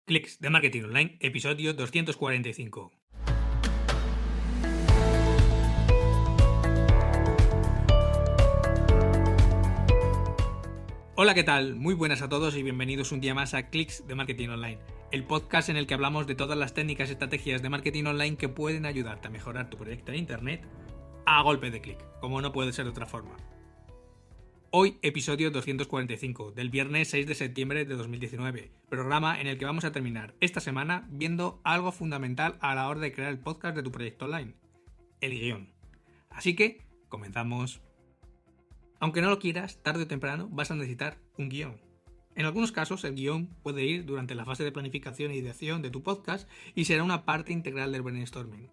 Clics de Marketing Online, episodio 245. Hola, ¿qué tal? Muy buenas a todos y bienvenidos un día más a Clics de Marketing Online, el podcast en el que hablamos de todas las técnicas y estrategias de marketing online que pueden ayudarte a mejorar tu proyecto en Internet a golpe de clic, como no puede ser de otra forma. Hoy, episodio 245, del viernes 6 de septiembre de 2019, programa en el que vamos a terminar esta semana viendo algo fundamental a la hora de crear el podcast de tu proyecto online, el guión. Así que, comenzamos. Aunque no lo quieras, tarde o temprano vas a necesitar un guión. En algunos casos, el guión puede ir durante la fase de planificación y ideación de tu podcast y será una parte integral del brainstorming.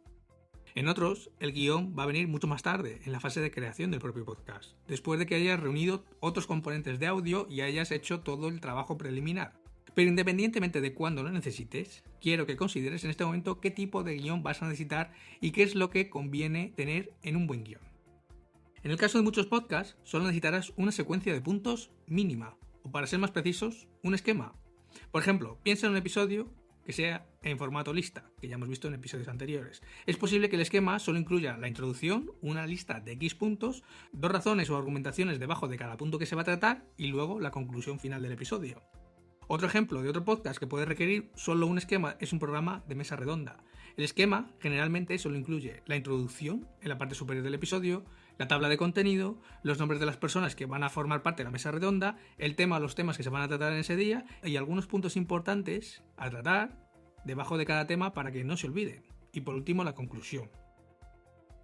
En otros, el guión va a venir mucho más tarde, en la fase de creación del propio podcast, después de que hayas reunido otros componentes de audio y hayas hecho todo el trabajo preliminar. Pero independientemente de cuándo lo necesites, quiero que consideres en este momento qué tipo de guión vas a necesitar y qué es lo que conviene tener en un buen guión. En el caso de muchos podcasts, solo necesitarás una secuencia de puntos mínima, o para ser más precisos, un esquema. Por ejemplo, piensa en un episodio que sea en formato lista, que ya hemos visto en episodios anteriores. Es posible que el esquema solo incluya la introducción, una lista de X puntos, dos razones o argumentaciones debajo de cada punto que se va a tratar y luego la conclusión final del episodio. Otro ejemplo de otro podcast que puede requerir solo un esquema es un programa de mesa redonda. El esquema generalmente solo incluye la introducción en la parte superior del episodio, la tabla de contenido, los nombres de las personas que van a formar parte de la mesa redonda, el tema o los temas que se van a tratar en ese día y algunos puntos importantes a tratar debajo de cada tema para que no se olviden. Y por último, la conclusión.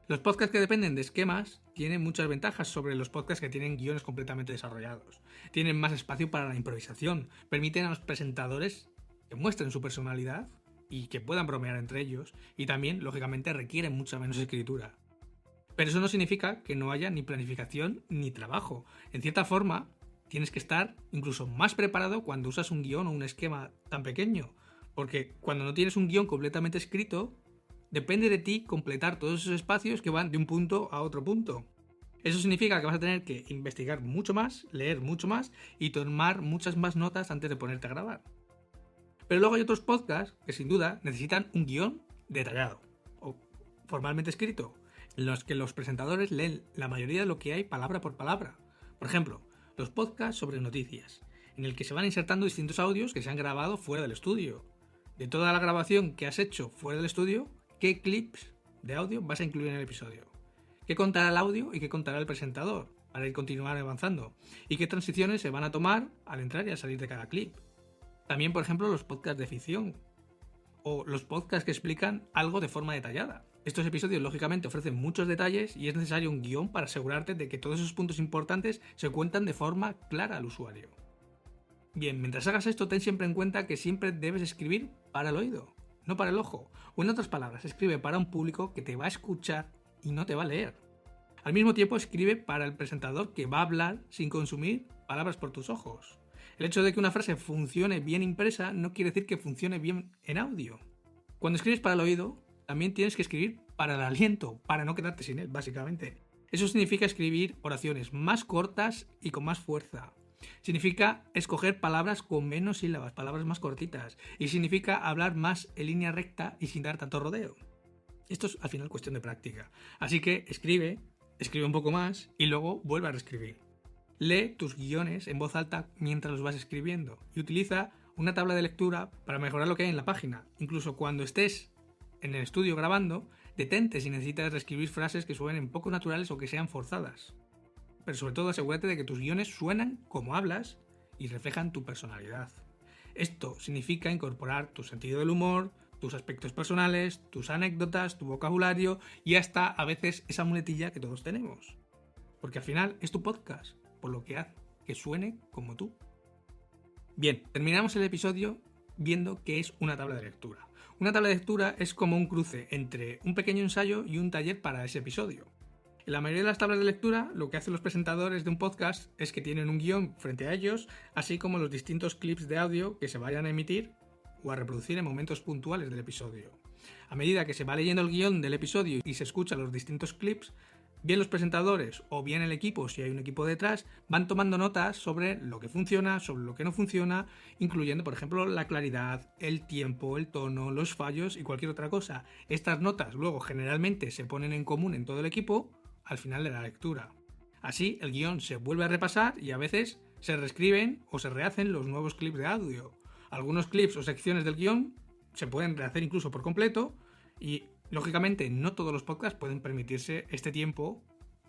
Los podcasts que dependen de esquemas tienen muchas ventajas sobre los podcasts que tienen guiones completamente desarrollados. Tienen más espacio para la improvisación, permiten a los presentadores que muestren su personalidad y que puedan bromear entre ellos, y también, lógicamente, requieren mucha menos escritura. Pero eso no significa que no haya ni planificación ni trabajo. En cierta forma, tienes que estar incluso más preparado cuando usas un guión o un esquema tan pequeño, porque cuando no tienes un guión completamente escrito, depende de ti completar todos esos espacios que van de un punto a otro punto. Eso significa que vas a tener que investigar mucho más, leer mucho más y tomar muchas más notas antes de ponerte a grabar. Pero luego hay otros podcasts que sin duda necesitan un guión detallado o formalmente escrito, en los que los presentadores leen la mayoría de lo que hay palabra por palabra. Por ejemplo, los podcasts sobre noticias, en el que se van insertando distintos audios que se han grabado fuera del estudio. De toda la grabación que has hecho fuera del estudio, ¿qué clips de audio vas a incluir en el episodio? ¿Qué contará el audio y qué contará el presentador para ir continuar avanzando? ¿Y qué transiciones se van a tomar al entrar y al salir de cada clip? También, por ejemplo, los podcasts de ficción o los podcasts que explican algo de forma detallada. Estos episodios lógicamente ofrecen muchos detalles y es necesario un guión para asegurarte de que todos esos puntos importantes se cuentan de forma clara al usuario. Bien, mientras hagas esto, ten siempre en cuenta que siempre debes escribir para el oído, no para el ojo. O en otras palabras, escribe para un público que te va a escuchar y no te va a leer. Al mismo tiempo, escribe para el presentador que va a hablar sin consumir palabras por tus ojos. El hecho de que una frase funcione bien impresa no quiere decir que funcione bien en audio. Cuando escribes para el oído, también tienes que escribir para el aliento, para no quedarte sin él, básicamente. Eso significa escribir oraciones más cortas y con más fuerza. Significa escoger palabras con menos sílabas, palabras más cortitas. Y significa hablar más en línea recta y sin dar tanto rodeo. Esto es al final cuestión de práctica. Así que escribe un poco más y luego vuelve a reescribir. Lee tus guiones en voz alta mientras los vas escribiendo y utiliza una tabla de lectura para mejorar lo que hay en la página. Incluso cuando estés en el estudio grabando, detente si necesitas reescribir frases que suenen poco naturales o que sean forzadas. Pero sobre todo asegúrate de que tus guiones suenan como hablas y reflejan tu personalidad. Esto significa incorporar tu sentido del humor, tus aspectos personales, tus anécdotas, tu vocabulario y hasta a veces esa muletilla que todos tenemos. Porque al final es tu podcast, por lo que haz que suene como tú. Bien, terminamos el episodio viendo qué es una tabla de lectura. Una tabla de lectura es como un cruce entre un pequeño ensayo y un taller para ese episodio. En la mayoría de las tablas de lectura, lo que hacen los presentadores de un podcast es que tienen un guión frente a ellos, así como los distintos clips de audio que se vayan a emitir o a reproducir en momentos puntuales del episodio. A medida que se va leyendo el guión del episodio y se escuchan los distintos clips, Bien los presentadores o bien el equipo, si hay un equipo detrás, van tomando notas sobre lo que funciona, sobre lo que no funciona, incluyendo, por ejemplo, la claridad, el tiempo, el tono, los fallos y cualquier otra cosa. Estas notas luego generalmente se ponen en común en todo el equipo al final de la lectura. Así, el guión se vuelve a repasar y a veces se reescriben o se rehacen los nuevos clips de audio. Algunos clips o secciones del guión se pueden rehacer incluso por completo y, lógicamente, no todos los podcasts pueden permitirse este tiempo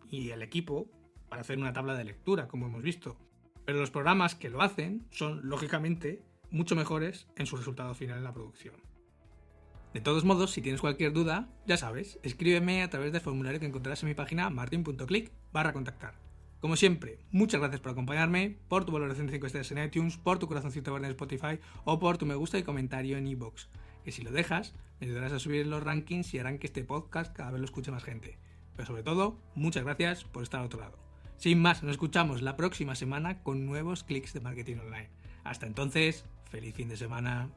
y el equipo para hacer una tabla de lectura, como hemos visto. Pero los programas que lo hacen son, lógicamente, mucho mejores en su resultado final en la producción. De todos modos, si tienes cualquier duda, ya sabes, escríbeme a través del formulario que encontrarás en mi página martin.click/contactar. Como siempre, muchas gracias por acompañarme, por tu valoración de 5 estrellas en iTunes, por tu corazoncito verde en Spotify o por tu me gusta y comentario en iVoox, que si lo dejas, me ayudarás a subir los rankings y harán que este podcast cada vez lo escuche más gente. Pero sobre todo, muchas gracias por estar al otro lado. Sin más, nos escuchamos la próxima semana con nuevos clics de marketing online. Hasta entonces, feliz fin de semana.